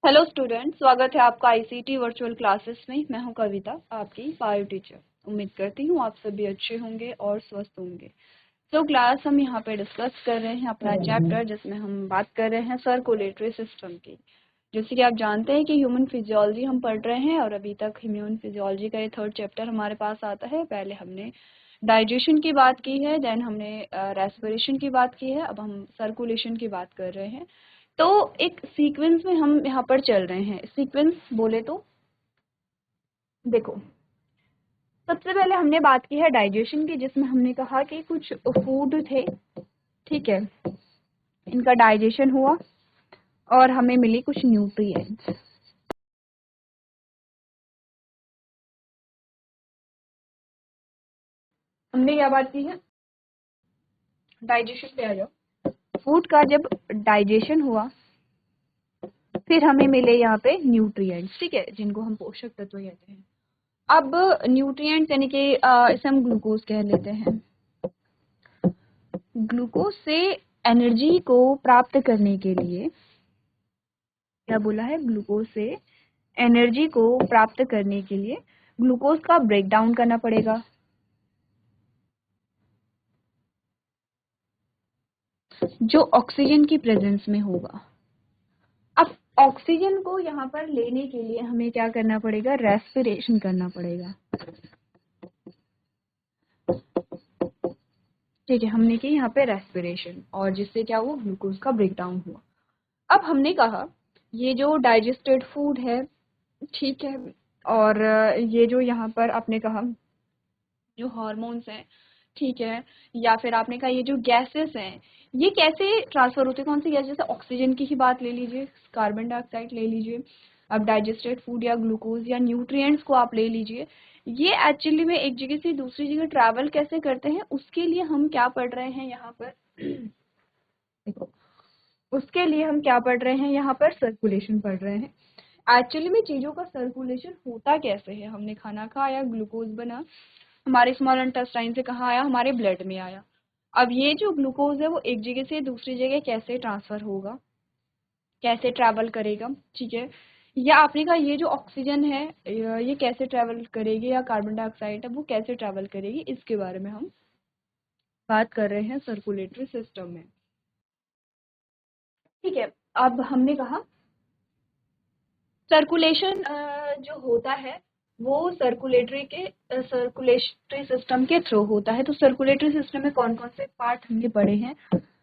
Hello student, स्वागत है आपका आईसीटी वर्चुअल क्लासेस में। मैं हूं कविता, आपकी बायो टीचर। उम्मीद करती हूं आप सभी अच्छे होंगे और स्वस्थ होंगे। तो क्लास हम यहां पे डिस्कस कर रहे हैं अपना चैप्टर, जिसमें हम बात कर रहे हैं सर्कुलेटरी सिस्टम की। जैसे कि आप जानते हैं कि ह्यूमन फिजियोलॉजी हम पढ़ रहे हैं और अभी तक ह्यूमन फिजियोलॉजी का ये थर्ड चैप्टर हमारे पास आता है। पहले हमने डाइजेशन की बात की है, देन हमने रेस्पिरेशन की बात की है, अब हम सर्कुलेशन की बात कर रहे हैं। तो एक सीक्वेंस में हम यहाँ पर चल रहे हैं। सीक्वेंस बोले तो देखो, सबसे पहले हमने बात की है डाइजेशन की, जिसमें हमने कहा कि कुछ फूड थे, ठीक है, इनका डाइजेशन हुआ और हमें मिली कुछ न्यूट्रिएंट्स। हमने क्या बात की है, डाइजेशन पे आ जाओ। फूड का जब डाइजेशन हुआ फिर हमें मिले यहाँ पे न्यूट्रिएंट्स, ठीक है, जिनको हम पोषक तत्व कहते हैं। अब न्यूट्रिएंट्स यानी कि इसे हम ग्लूकोज कह लेते हैं। ग्लूकोज से एनर्जी को प्राप्त करने के लिए, क्या बोला है, ग्लूकोज से एनर्जी को प्राप्त करने के लिए ग्लूकोज का ब्रेक डाउन करना पड़ेगा। जो ऑक्सीजन की प्रेजेंस में होगा। अब ऑक्सीजन को यहाँ पर लेने के लिए हमें क्या करना पड़ेगा, रेस्पिरेशन करना पड़ेगा। ठीक है, हमने की यहाँ पे रेस्पिरेशन, और जिससे क्या हुआ, ग्लूकोज का ब्रेक डाउन हुआ। अब हमने कहा ये जो डाइजेस्टेड फूड है, ठीक है, और ये जो यहाँ पर आपने कहा जो हार्मोन्स हैं, ठीक है, या फिर आपने कहा ये जो गैसेस हैं, ये कैसे ट्रांसफर होते हैं, कौन सी गैस, जैसे ऑक्सीजन की ही बात ले लीजिए, कार्बन डाइऑक्साइड ले लीजिए, अब डाइजेस्टेड फूड या ग्लूकोज या न्यूट्रिएंट्स को आप ले लीजिए, ये एक्चुअली में एक जगह से दूसरी जगह ट्रैवल कैसे करते हैं, उसके लिए हम क्या पढ़ रहे हैं यहाँ पर देखो, उसके लिए हम क्या पढ़ रहे हैं यहाँ पर, सर्कुलेशन पढ़ रहे हैं। एक्चुअली में चीजों का सर्कुलेशन होता कैसे है, हमने खाना खाया, ग्लूकोज बना, हमारे स्मॉल इंटेस्टाइन से कहाँ आया, हमारे ब्लड में आया। अब ये जो ग्लूकोज है वो एक जगह से दूसरी जगह कैसे ट्रांसफर होगा, कैसे ट्रैवल करेगा, ठीक है, या आपने कहा ये जो ऑक्सीजन है ये कैसे ट्रैवल करेगी, या कार्बन डाइऑक्साइड है वो कैसे ट्रैवल करेगी, इसके बारे में हम बात कर रहे हैं सर्कुलेटरी सिस्टम में। ठीक है, अब हमने कहा सर्कुलेशन जो होता है वो सर्कुलेटरी सिस्टम के थ्रू होता है। तो सर्कुलेटरी सिस्टम में कौन कौन से पार्ट हमने पढ़े हैं,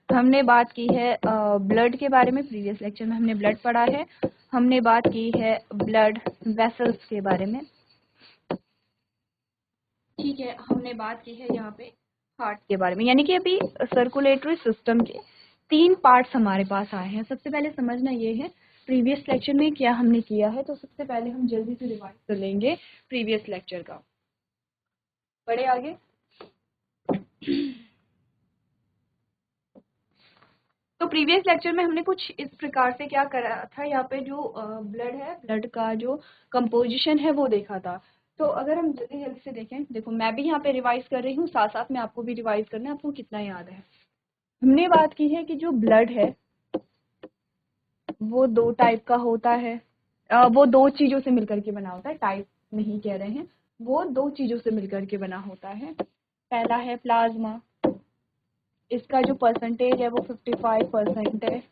हमने बात की है ब्लड के बारे में, प्रीवियस लेक्चर में हमने ब्लड पढ़ा है। हमने बात की है ब्लड वेसल्स के बारे में, ठीक है, हमने बात की है यहाँ पे हार्ट के बारे में। यानी कि अभी सर्कुलेटरी सिस्टम के 3 पार्ट्स हमारे पास आए हैं। सबसे पहले समझना ये है प्रीवियस लेक्चर में क्या हमने किया है, तो सबसे पहले हम जल्दी से रिवाइज कर लेंगे प्रीवियस लेक्चर का। बढ़े आगे। तो प्रीवियस लेक्चर में हमने कुछ इस प्रकार से क्या करा था, यहाँ पे जो ब्लड है, ब्लड का जो कंपोजिशन है वो देखा था। तो अगर हम जल्दी जल्दी से देखें, देखो मैं भी यहाँ पे रिवाइज कर रही हूँ, साथ साथ में आपको भी रिवाइज करना है, आपको कितना याद है। हमने बात की है कि जो ब्लड है वो 2 टाइप का होता है, वो 2 चीजों से मिलकर के बना होता है, टाइप नहीं कह रहे हैं, वो 2 चीजों से मिलकर के बना होता है। पहला है प्लाज्मा, इसका जो परसेंटेज है वो 55% है,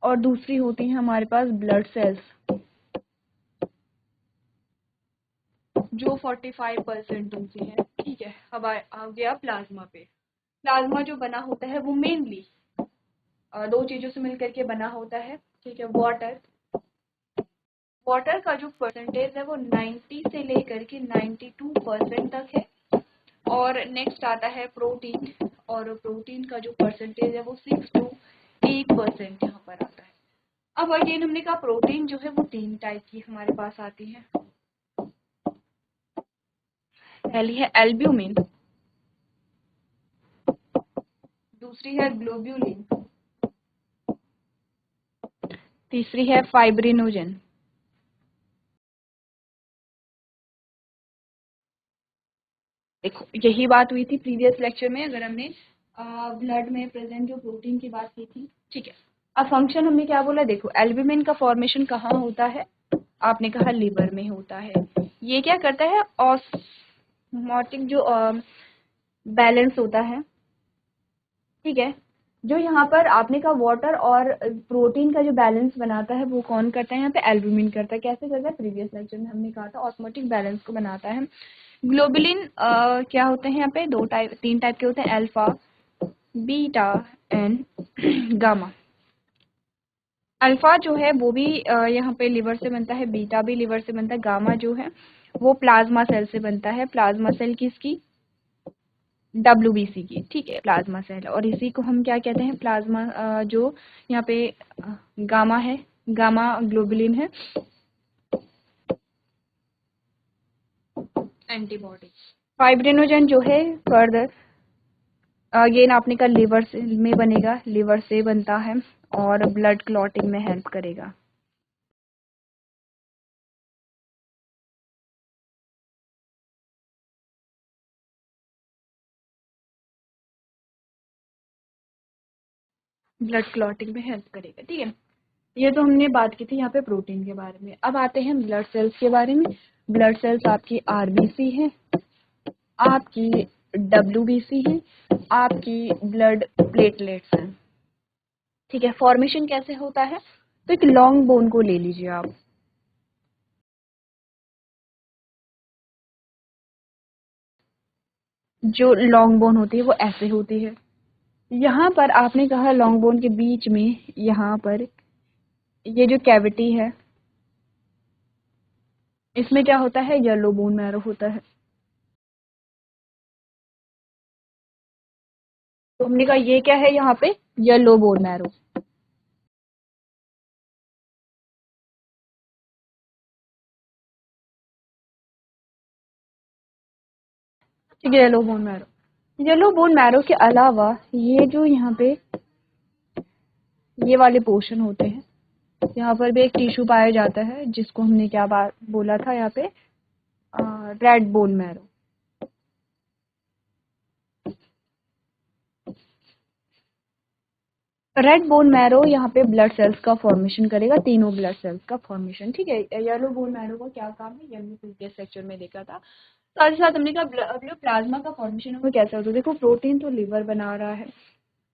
और दूसरी होती है हमारे पास ब्लड सेल्स, जो 45% उनकी है, ठीक है। अब आ गया प्लाज्मा पे। प्लाज्मा जो बना होता है वो मेनली 2 चीजों से मिलकर के बना होता है, ठीक है। वाटर का जो परसेंटेज है वो 90 से लेकर के 92% तक है, और नेक्स्ट आता है प्रोटीन, और प्रोटीन का जो परसेंटेज है वो 6 to 8% यहाँ पर आता है। अब अगेन हमने कहा प्रोटीन जो है वो 3 टाइप की हमारे पास आती है। पहली है एल्ब्यूमिन, दूसरी है ग्लोब्यूलिन, तीसरी है फाइब्रिनोजन। देखो यही बात हुई थी प्रीवियस लेक्चर में, अगर हमने ब्लड में प्रेजेंट जो प्रोटीन की बात की थी, ठीक है। अब फंक्शन हमने क्या बोला, देखो एल्ब्यूमिन का फॉर्मेशन कहाँ होता है, आपने कहा लीवर में होता है। ये क्या करता है, ऑस्मोटिक जो बैलेंस होता है, ठीक है, जो यहाँ पर आपने कहा वाटर और प्रोटीन का जो बैलेंस बनाता है वो कौन करता है, यहाँ पे एल्ब्यूमिन करता है। कैसे करता है, प्रीवियस लेक्चर में हमने कहा था ऑस्मोटिक बैलेंस को बनाता है। ग्लोबुलिन क्या होते हैं यहाँ पे, तीन टाइप के होते हैं, alpha, beta and gamma. Alpha जो है वो भी यहाँ पे लिवर से बनता है, बीटा भी लिवर से बनता है, गामा जो है वो प्लाज्मा सेल से बनता है। प्लाज्मा सेल किसकी, WBC की, ठीक है, प्लाज्मा सेल। और इसी को हम क्या कहते हैं, प्लाज्मा जो यहाँ पे गामा है, गामा ग्लोबुलिन है, एंटीबॉडी। फाइब्रिनोजन जो है फर्दर अगेन आपने कहा लिवर से में बनेगा, लिवर से बनता है और ब्लड क्लॉटिंग में हेल्प करेगा। ब्लड क्लॉटिंग में हेल्प करेगा, ठीक है। ये तो हमने बात की थी यहाँ पे प्रोटीन के बारे में। अब आते हैं ब्लड सेल्स के बारे में। ब्लड सेल्स आपकी RBC है, आपकी WBC है, आपकी ब्लड प्लेटलेट्स हैं, ठीक है। फॉर्मेशन कैसे होता है, तो एक लॉन्ग बोन को ले लीजिए आप, जो लॉन्ग बोन होती है वो ऐसे होती है। यहाँ पर आपने कहा लॉन्ग बोन के बीच में यहाँ पर ये जो कैविटी है इसमें क्या होता है, येलो बोन मैरो होता है। तो हमने कहा ये क्या है यहाँ पे, येलो बोन मैरो, ठीक है, yellow bone marrow. Yellow bone marrow के अलावा ये जो यहाँ पे ये वाले पोर्शन होते हैं, यहाँ पर भी एक टिश्यू पाया जाता है जिसको हमने क्या बात बोला था यहाँ पे, red bone marrow. Red bone marrow यहाँ पे ब्लड सेल्स का फॉर्मेशन करेगा, तीनों ब्लड सेल्स का फॉर्मेशन, ठीक है। येलो बोन मैरो का क्या काम है, ये हमने प्रीवियस लेक्चर में देखा था। साथ ही साथ हमने कहा अब जो प्लाज्मा का फॉर्मेशन है वो कैसे होता है, देखो प्रोटीन तो लिवर बना रहा है,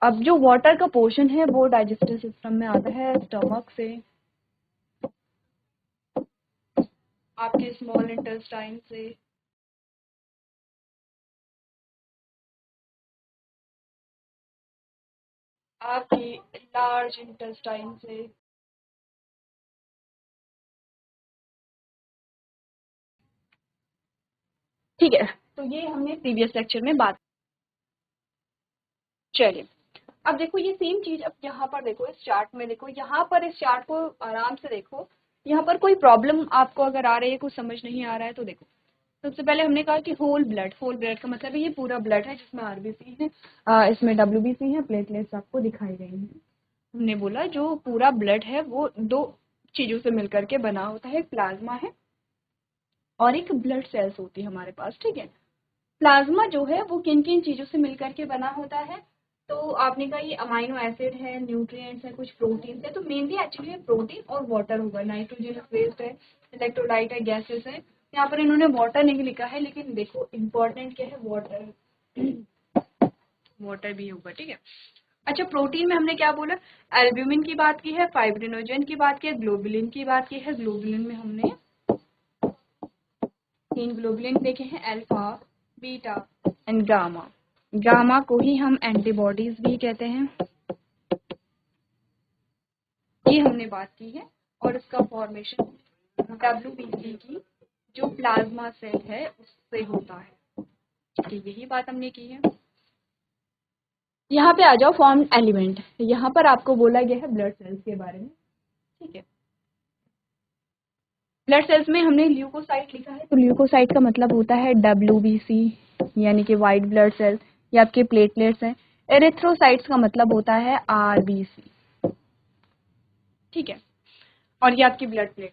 अब जो वाटर का पोर्शन है वो डाइजेस्टिव सिस्टम में आता है स्टमक से, आपके स्मॉल इंटेस्टाइन से, आपकी लार्ज इंटेस्टाइन से, ठीक है। तो ये हमने प्रीवियस लेक्चर में बात, चलिए अब देखो ये सेम चीज अब यहाँ पर देखो, इस चार्ट में देखो, यहाँ पर इस चार्ट को आराम से देखो, यहाँ पर कोई प्रॉब्लम आपको अगर आ रही है, कुछ समझ नहीं आ रहा है तो देखो। सबसे पहले हमने कहा कि होल ब्लड का मतलब है ये पूरा ब्लड है जिसमें RBC है, इसमें WBC है, प्लेटलेट्स आपको दिखाई गई हैं। हमने बोला जो पूरा ब्लड है वो दो चीजों से मिलकर के बना होता है, एक प्लाज्मा है और एक ब्लड सेल्स होती है हमारे पास, ठीक है। प्लाज्मा जो है वो किन किन चीजों से मिलकर के बना होता है, तो आपने कहा ये अमाइनो एसिड है, न्यूट्रिएंट्स है, कुछ प्रोटीन है, तो मेनली एक्चुअली प्रोटीन और वाटर होगा, नाइट्रोजन वेस्ट है, इलेक्ट्रोलाइट है, गैसेस है। यहाँ पर इन्होंने वाटर नहीं लिखा है लेकिन देखो इम्पोर्टेंट क्या है, वाटर, वाटर भी होगा, ठीक है। अच्छा प्रोटीन में हमने क्या बोला, एल्ब्यूमिन की बात की है, फाइब्रिनोजन की बात की है, ग्लोबुलिन की बात की है। ग्लोबुलिन में हमने तीन ग्लोबुलिन देखे हैं, alpha, beta and gamma. Gamma को ही हम एंटीबॉडीज भी कहते हैं, ये हमने बात की है। और इसका फॉर्मेशन WBC की जो प्लाज्मा सेल है उससे होता है, ठीक है, यही बात हमने की है। यहाँ पे आ जाओ फॉर्म एलिमेंट, यहाँ पर आपको बोला गया है ब्लड सेल्स के बारे में, ठीक है। ब्लड सेल्स में हमने ल्यूकोसाइट लिखा है, तो ल्यूकोसाइट का मतलब होता है WBC यानी कि वाइट ब्लड सेल, ये आपके प्लेटलेट्स हैं। एरिथ्रोसाइट्स का मतलब होता है RBC, ठीक है, और ये आपकी ब्लड प्लेट।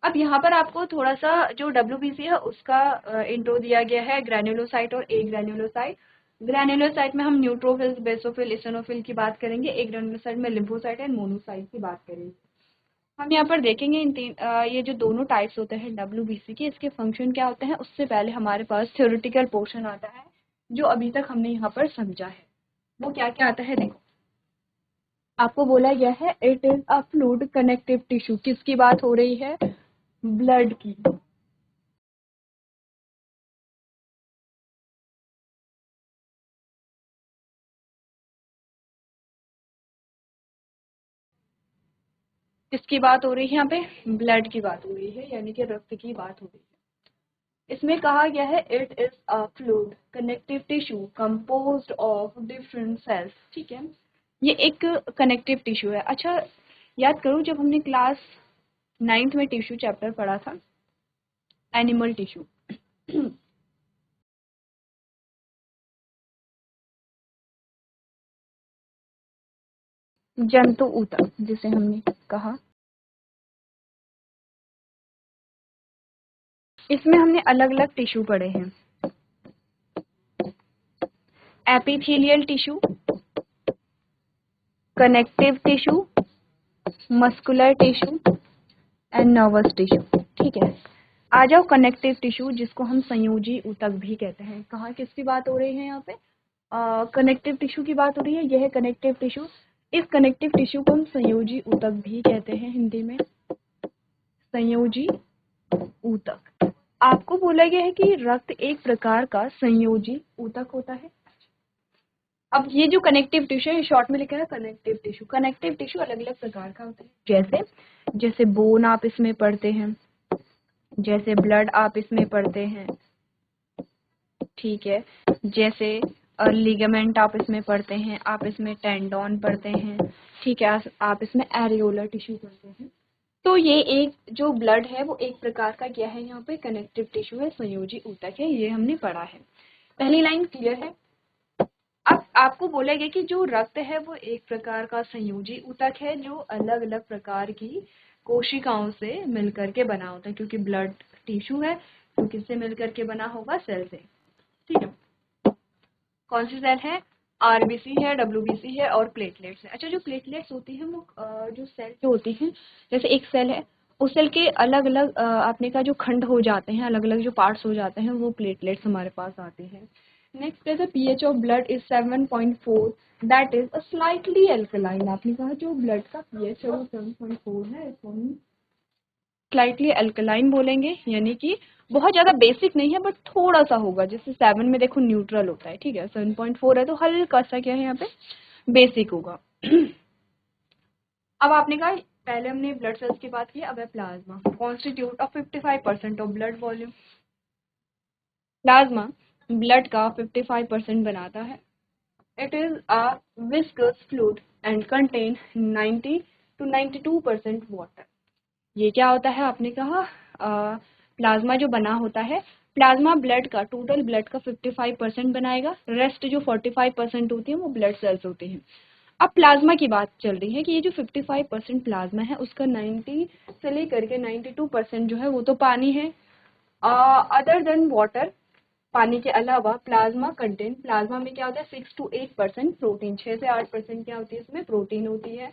अब यहाँ पर आपको थोड़ा सा जो WBC है उसका इंट्रो दिया गया है, ग्रैन्युलोसाइट और ए ग्रैन्युलोसाइट। ग्रैन्युलोसाइट में हम न्यूट्रोफिल्स, बेसोफिल, इसिनोफिल की बात करेंगे। एक ग्रैन्युलोसाइट में लिम्फोसाइट एंड मोनोसाइट की बात करेंगे। हम यहाँ पर देखेंगे इन तीन ये जो दोनों टाइप्स होते हैं WBC के, इसके फंक्शन क्या होते हैं। उससे पहले हमारे पास थ्योरेटिकल पोर्शन आता है जो अभी तक हमने यहाँ पर समझा है। वो क्या क्या आता है देखो। आपको बोला गया है it is a fluid connective tissue. किसकी बात हो रही है? ब्लड की। किसकी बात हो रही है यहाँ पे? ब्लड की बात हो रही है, यानी कि रक्त की बात हो रही है। इसमें कहा गया है it is a fluid connective tissue composed of different cells. ठीक है, ये एक कनेक्टिव टिश्यू है। अच्छा, याद करो जब हमने क्लास 9th में टिश्यू चैप्टर पढ़ा था, एनिमल टिश्यू, जंतु ऊतक जिसे हमने कहा, इसमें हमने अलग अलग टिश्यू पढ़े हैं। Epithelial tissue, connective tissue, muscular tissue and nervous tissue. ठीक है, आ जाओ कनेक्टिव टिश्यू जिसको हम संयोजी ऊतक भी कहते हैं। कहाँ किसकी बात हो रही है यहाँ पे? कनेक्टिव टिश्यू की बात हो रही है। यह है कनेक्टिव टिश्यू। इस कनेक्टिव टिश्यू को हम संयोजी ऊतक भी कहते हैं हिंदी में, संयोजी ऊतक। आपको बोला गया है कि रक्त एक प्रकार का संयोजी ऊतक होता है। अब ये जो कनेक्टिव टिश्यू है, शॉर्ट में लिखा है कनेक्टिव टिश्यू। कनेक्टिव टिश्यू अलग अलग प्रकार का होता है, जैसे जैसे बोन आप इसमें पढ़ते हैं, जैसे ब्लड आप इसमें पढ़ते हैं। ठीक है, जैसे लिगामेंट आप इसमें पढ़ते हैं, आप इसमें टेंडोन पढ़ते हैं। ठीक है, आप इसमें एरियोलर टिश्यू पढ़ते हैं। तो ये एक जो ब्लड है वो एक प्रकार का क्या है, यहाँ पे कनेक्टिव टिश्यू है, संयोजी ऊतक है। ये हमने पढ़ा है। पहली लाइन क्लियर है। अब आपको बोला गया कि जो रक्त है वो एक प्रकार का संयोजी ऊतक है जो अलग अलग प्रकार की कोशिकाओं से मिलकर के बना होता है, क्योंकि ब्लड टिश्यू है तो किससे मिलकर के बना होगा? सेल से। ठीक है, कौन सी सेल है? आरबीसी है, डब्ल्यूबीसी है और प्लेटलेट्स है। अच्छा, जो प्लेटलेट्स होती हैं वो जो सेल जो होती हैं, जैसे एक सेल है, उस सेल के अलग अलग आपने का जो खंड हो जाते हैं, अलग अलग जो पार्ट्स हो जाते हैं, वो प्लेटलेट्स हमारे पास आते हैं। नेक्स्ट है the pH of blood is 7.4, that is a slightly alkaline. आपने कहा जो ब्लड का पीएच है वो 7.4 है, इसको हम स्लाइटली अल्कलाइन बोलेंगे, यानी कि बहुत ज्यादा बेसिक नहीं है बट थोड़ा सा होगा। जैसे 7 में देखो न्यूट्रल होता है, ठीक है, 7.4 है तो हल्का सा क्या है यहाँ पे, बेसिक होगा। अब आपने कहा पहले हमने ब्लड सेल्स की बात की, अब है plasma. Constitute of 55% of blood volume. Plasma blood का 55% बनाता है। It is a viscous fluid and contain 90 to 92% water. ये क्या होता है? आपने कहा प्लाज्मा जो बना होता है, प्लाज्मा ब्लड का, टोटल ब्लड का 55% बनाएगा। रेस्ट जो 45% होती है वो ब्लड सेल्स होती हैं। अब प्लाज्मा की बात चल रही है कि ये जो 55% प्लाज्मा है उसका 90 से लेकर के 92% जो है वो तो पानी है। अदर देन वाटर, पानी के अलावा प्लाज्मा कंटेंट, प्लाज्मा में क्या होता है 6 to 8% प्रोटीन, 6 से 8% क्या होती है इसमें? प्रोटीन होती है।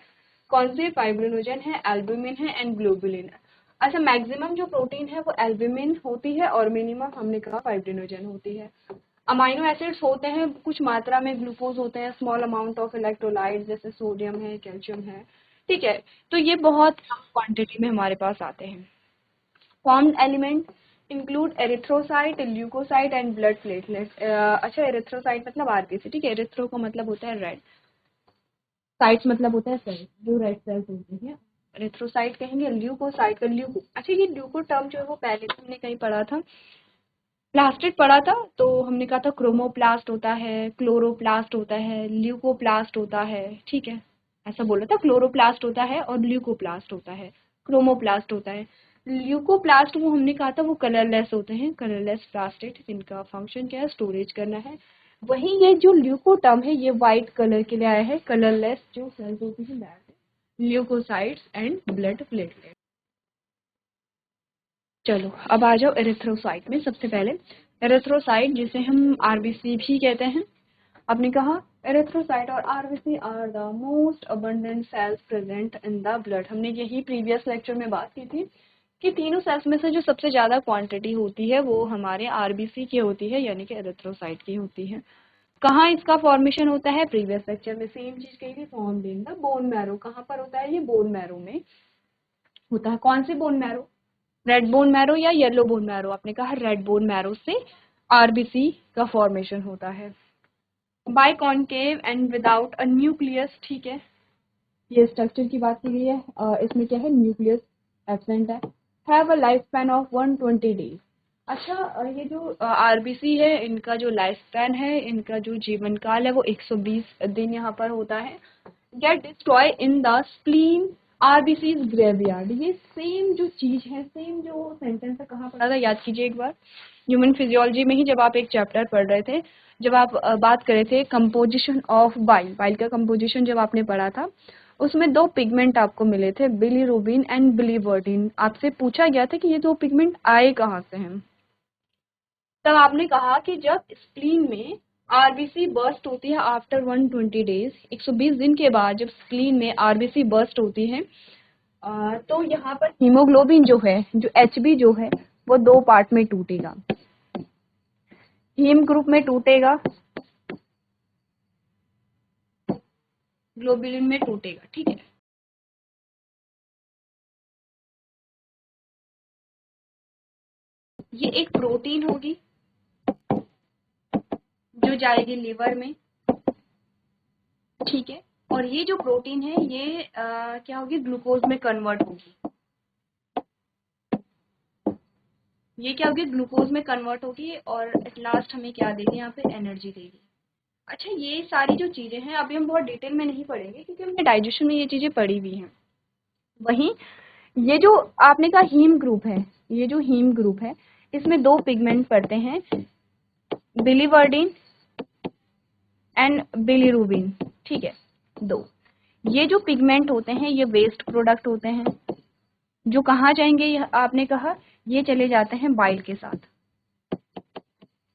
कौन से? फाइब्रिनोजन है, एल्बुमिन है एंड ग्लोबुलिन है। अच्छा, मैक्सिमम जो प्रोटीन है वो एल्बुमिन होती है और मिनिमम हमने कहा फाइब्रिनोजन होती है। अमाइनो एसिड्स होते हैं कुछ मात्रा में, ग्लूकोज होते हैं, स्मॉल अमाउंट ऑफ इलेक्ट्रोलाइट जैसे सोडियम है, कैल्शियम है। ठीक है, तो ये बहुत कम क्वांटिटी में हमारे पास आते हैं। Formed element include erythrocyte, leucocyte and blood platelets. अच्छा, एरिथ्रोसाइट मतलब आरबीसी। ठीक है, एरिथ्रो का मतलब होता है रेड, साइट्स मतलब होता है सेल्स, जो रेड सेल्स होती हैं एरिथ्रोसाइट कहेंगे। ल्यूकोसाइट का ल्यूको, अच्छा ये ल्यूको टर्म जो है वो पहले तो हमने कहीं पढ़ा था, प्लास्टिड पढ़ा था, तो हमने कहा था क्रोमोप्लास्ट होता है, क्लोरोप्लास्ट होता है, ल्यूकोप्लास्ट होता है। ठीक है, ऐसा बोला था, क्लोरोप्लास्ट होता है और ल्यूकोप्लास्ट होता है, क्रोमोप्लास्ट होता है। ल्यूकोप्लास्ट वो हमने कहा था वो कलरलेस होते हैं, कलरलेस प्लास्टिड, जिनका फंक्शन क्या है? स्टोरेज करना है। वही ये जो ल्यूको टर्म है ये व्हाइट कलर के लिए आया है, कलरलेस जो सेल्स होती है that leucocytes and blood platelet. चलो अब आ जाओ एरिथ्रोसाइट में। सबसे पहले एरिथ्रोसाइट जिसे हम आरबीसी भी कहते हैं, आपने कहा एरिथ्रोसाइट और RBC are the most abundant cells present in the blood. हमने यही प्रीवियस लेक्चर में बात की थी कि तीनों सेल्स में से जो सबसे ज्यादा क्वांटिटी होती है वो हमारे आरबीसी की होती है, यानी कि एरिथ्रोसाइट की होती है। कहाँ इसका फॉर्मेशन होता है? प्रीवियस लेक्चर में सेम चीज कही थी, form in the bone marrow. कहाँ पर होता है ये? बोन मैरो में होता है। कौन सी bone marrow? Red bone marrow या येलो बोन मैरो? आपने कहा रेड बोन मैरो से आरबीसी का फॉर्मेशन होता है। Biconcave and without a nucleus, ठीक है, ये स्ट्रक्चर की बात की गई है। इसमें क्या है? न्यूक्लियस एब्सेंट है। Have a life span of 120 days. अच्छा, ये जो आरबीसी है इनका जो लाइफ स्पैन है, इनका जो जीवन काल है वो 120 दिन यहाँ पर होता है। Get destroy in the spleen RBC is graveyard. ये सेम जो चीज है, सेम जो सेंटेंस है, कहाँ पढ़ा था याद कीजिए एक बार। ह्यूमन फिजियोलॉजी में ही जब आप एक चैप्टर पढ़ रहे थे, जब आप बात कर रहे थे कंपोजिशन ऑफ बाइल, बाइल का कंपोजिशन जब आपने पढ़ा था, उसमें दो पिगमेंट आपको मिले थे, बिलीरुबिन एंड बिलीवर्डिन। आपसे पूछा गया था कि ये दो पिगमेंट आए कहाँ से हैं। तब आपने कहा कि जब स्प्लीन में आरबीसी बर्स्ट होती है आफ्टर 120 डेज, 120 दिन के बाद जब स्प्लीन में आरबीसी बर्स्ट होती है, तो यहाँ पर हीमोग्लोबिन जो है, जो एचबी जो है, वो दो पार्ट में टूटेगा। हीम ग्रुप में टूटेगा, ग्लोबुलिन में टूटेगा, ठीक है। ये एक प्रोटीन होगी जो जाएगी लिवर में, ठीक है। और ये जो प्रोटीन है ये क्या होगी? ग्लूकोज में कन्वर्ट होगी। ये क्या होगी? ग्लूकोज में कन्वर्ट होगी और एट लास्ट हमें क्या देगी? यहाँ पे एनर्जी देगी। अच्छा, ये सारी जो चीजें हैं अभी हम बहुत डिटेल में नहीं पढ़ेंगे क्योंकि हमने डाइजेशन में ये चीजें पढ़ी हुई हैं। वहीं ये जो आपने कहा हीम ग्रुप है, ये जो हीम ग्रुप है इसमें दो पिगमेंट पड़ते हैं, बिलीवर्डिन एंड बिलीरुबिन, ठीक है, दो। ये जो पिगमेंट होते हैं ये वेस्ट प्रोडक्ट होते हैं, जो कहाँ जाएंगे? आपने कहा ये चले जाते हैं बाइल के साथ।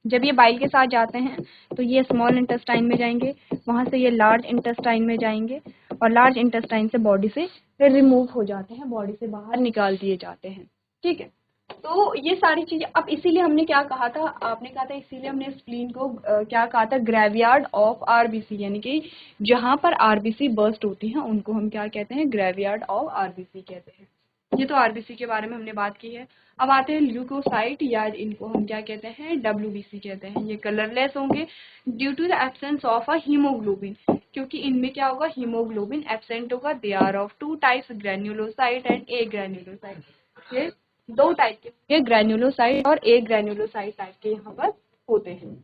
जब ये बाइल के साथ जाते हैं तो ये स्मॉल इंटेस्टाइन में जाएंगे, वहां से ये लार्ज इंटेस्टाइन में जाएंगे और लार्ज इंटेस्टाइन से बॉडी से रिमूव हो जाते हैं, बॉडी से बाहर निकाल दिए जाते हैं, ठीक है। तो ये सारी चीजें, अब इसीलिए हमने क्या कहा था? आपने कहा था इसीलिए हमने स्प्लीन को क्या कहा था? ग्रेवयार्ड ऑफ आरबीसी, यानी कि जहां पर आरबीसी बर्स्ट होती हैं उनको हम क्या कहते हैं? ग्रेवयार्ड ऑफ आरबीसी कहते हैं। ये तो आरबीसी के बारे में हमने बात की है। अब आते हैं ल्यूकोसाइट, या इनको हम क्या कहते हैं? डब्ल्यूबीसी कहते हैं। ये कलरलेस होंगे due to the absence of a haemoglobin, क्योंकि इनमें क्या होगा? हीमोग्लोबिन एब्सेंट होगा। They are of two types, granulocyte and agranulocyte. ये दो टाइप के होंगे, ग्रेन्युलोसाइट और ए ग्रेन्युलोसाइट टाइप के यहाँ पर होते हैं,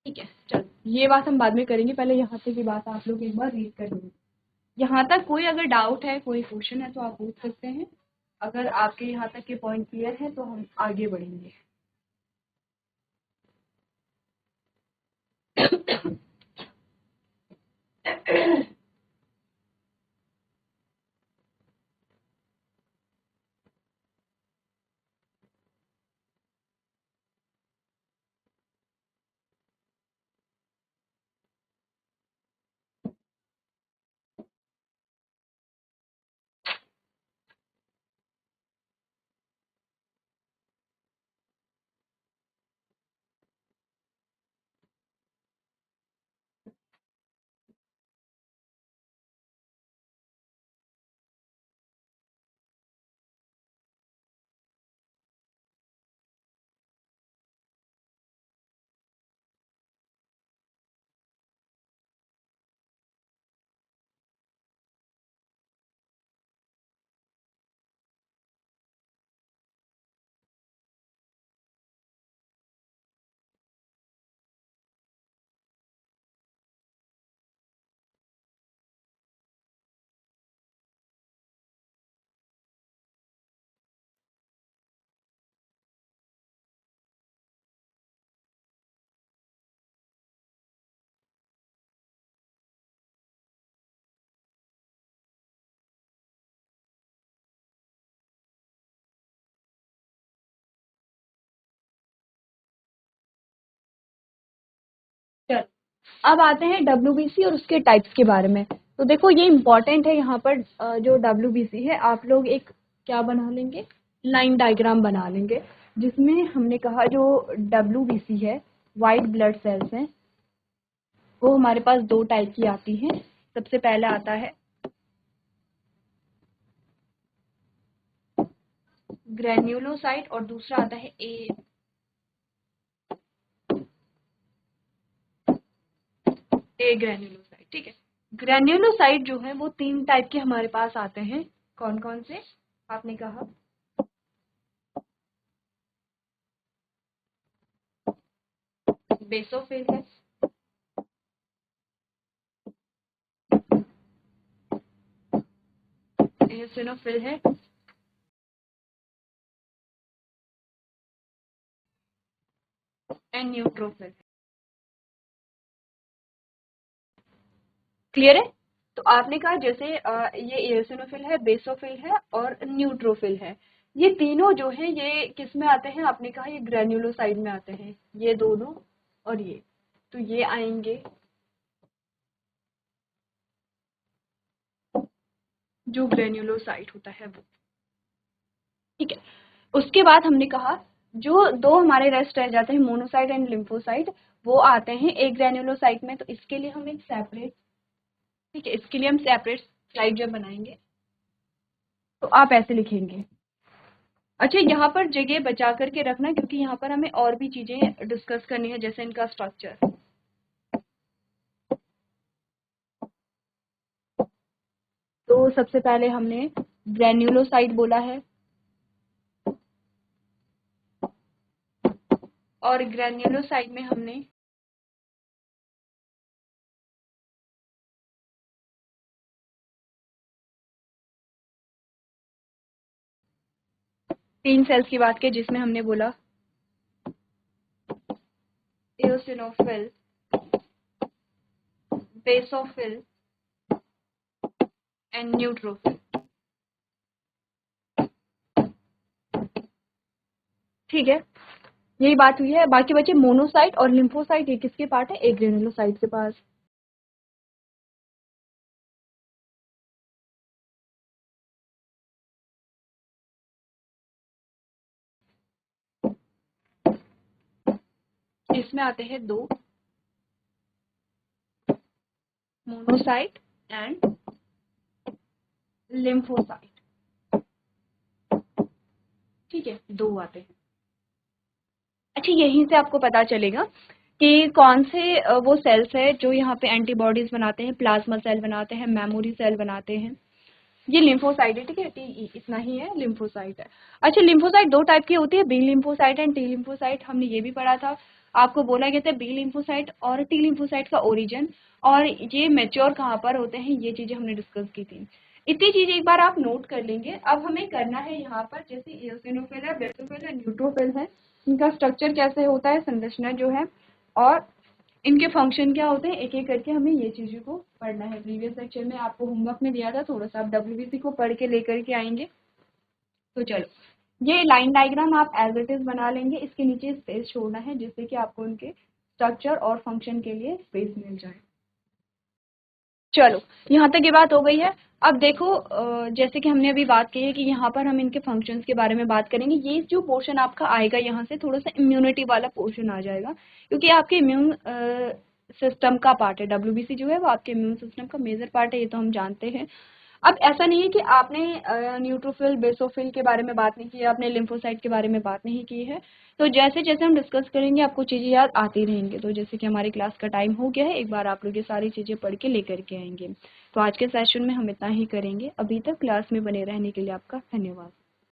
ठीक है। चलो, ये बात हम बाद में करेंगे, पहले यहाँ तक की बात आप लोग एक बार रीड कर लेंगे। यहाँ तक कोई अगर डाउट है, कोई क्वेश्चन है तो आप पूछ सकते हैं। अगर आपके यहाँ तक के पॉइंट क्लियर है तो हम आगे बढ़ेंगे। अब आते हैं WBC और उसके टाइप्स के बारे में। तो देखो ये इम्पोर्टेंट है यहाँ पर, जो WBC है आप लोग एक क्या बना लेंगे, लाइन डायग्राम बना लेंगे, जिसमें हमने कहा जो WBC है, वाइट ब्लड सेल्स हैं, वो हमारे पास दो टाइप की आती हैं। सबसे पहला आता है ग्रेन्युलोसाइट और दूसरा आता है ए ग्रेन्युलोसाइट। ठीक है, ग्रेन्युलोसाइट जो है वो तीन टाइप के हमारे पास आते हैं। कौन कौन से आपने कहा, बेसोफिल है, एसिनोफिल है, एंड न्यूट्रोफिल। क्लियर है? तो आपने कहा जैसे ये एसिनोफिल है, बेसोफिल है और न्यूट्रोफिल है। ये तीनों जो है ये किस में आते हैं, आपने कहा ये ग्रेन्युलोसाइड में आते हैं, ये दोनों और ये, तो ये आएंगे जो ग्रेन्युलोसाइट होता है वो। ठीक है, उसके बाद हमने कहा जो दो हमारे रेस्ट रह जाते हैं, मोनोसाइट एंड लिम्फोसाइट, वो आते हैं एक ग्रेन्युलोसाइट में। तो इसके लिए हम एक सेपरेट, ठीक है, इसके लिए हम सेपरेट स्लाइड जब बनाएंगे तो आप ऐसे लिखेंगे। अच्छा, यहाँ पर जगह बचा करके रखना क्योंकि यहाँ पर हमें और भी चीजें डिस्कस करनी है, जैसे इनका स्ट्रक्चर। तो सबसे पहले हमने ग्रेन्युलोसाइट बोला है, और ग्रेन्युलोसाइट में हमने तीन सेल्स की बात की, जिसमें हमने बोला एओसिनोफिल, बेसोफिल एंड न्यूट्रोफिल। ठीक है, यही बात हुई है। बाकी बचे मोनोसाइट और लिम्फोसाइट, ये किसके पार्ट है, एक ग्रेन्युलोसाइट के पास। इसमें आते हैं दो, मोनोसाइट एंड लिम्फोसाइट। ठीक है, दो आते हैं। अच्छा, यहीं से आपको पता चलेगा कि कौन से वो सेल्स है जो यहाँ पे एंटीबॉडीज बनाते हैं, प्लाज्मा सेल बनाते हैं, मेमोरी सेल बनाते हैं। ये लिम्फोसाइट है। ठीक है, टी इतना ही है, लिम्फोसाइट है। अच्छा, लिम्फोसाइट दो टाइप की होती है, B lymphocyte and T lymphocyte. हमने ये भी पढ़ा था, आपको बोला गया था बी लिम्फोसाइट और टी लिम्फोसाइट का ओरिजिन और ये मेच्योर कहाँ पर होते हैं, ये चीजें हमने डिस्कस की थी। इतनी चीजें एक बार आप नोट कर लेंगे। अब हमें करना है यहाँ पर, जैसे एओसिनोफिल है, बेसोफिल है, न्यूट्रोफिल है, इनका स्ट्रक्चर कैसे होता है, संरचना जो है, और इनके फंक्शन क्या होते हैं, एक एक करके हमें ये चीज़ों को पढ़ना है। प्रीवियस लेक्चर में आपको होमवर्क में दिया था, थोड़ा सा आप WBC को पढ़ के लेकर के आएंगे। तो चलो, ये लाइन डायग्राम आप एज इट इज बना लेंगे, इसके नीचे स्पेस छोड़ना है जिससे कि आपको उनके स्ट्रक्चर और फंक्शन के लिए स्पेस मिल जाए। चलो, यहाँ तक ये बात हो गई है। अब देखो, जैसे कि हमने अभी बात की है कि यहाँ पर हम इनके फंक्शंस के बारे में बात करेंगे। ये जो पोर्शन आपका आएगा यहाँ से थोड़ा सा इम्यूनिटी वाला पोर्शन आ जाएगा, क्योंकि आपके इम्यून सिस्टम का पार्ट है। WBC जो है वो आपके इम्यून सिस्टम का मेजर पार्ट है, ये तो हम जानते हैं। अब ऐसा नहीं है कि आपने न्यूट्रोफिल बेसोफिल के बारे में बात नहीं की है, आपने लिम्फोसाइट के बारे में बात नहीं की है। तो जैसे जैसे हम डिस्कस करेंगे आपको चीज़ें याद आती रहेंगी। तो जैसे कि हमारी क्लास का टाइम हो गया है, एक बार आप लोग ये सारी चीज़ें पढ़ के लेकर के आएंगे। तो आज के सेशन में हम इतना ही करेंगे। अभी तक क्लास में बने रहने के लिए आपका धन्यवाद।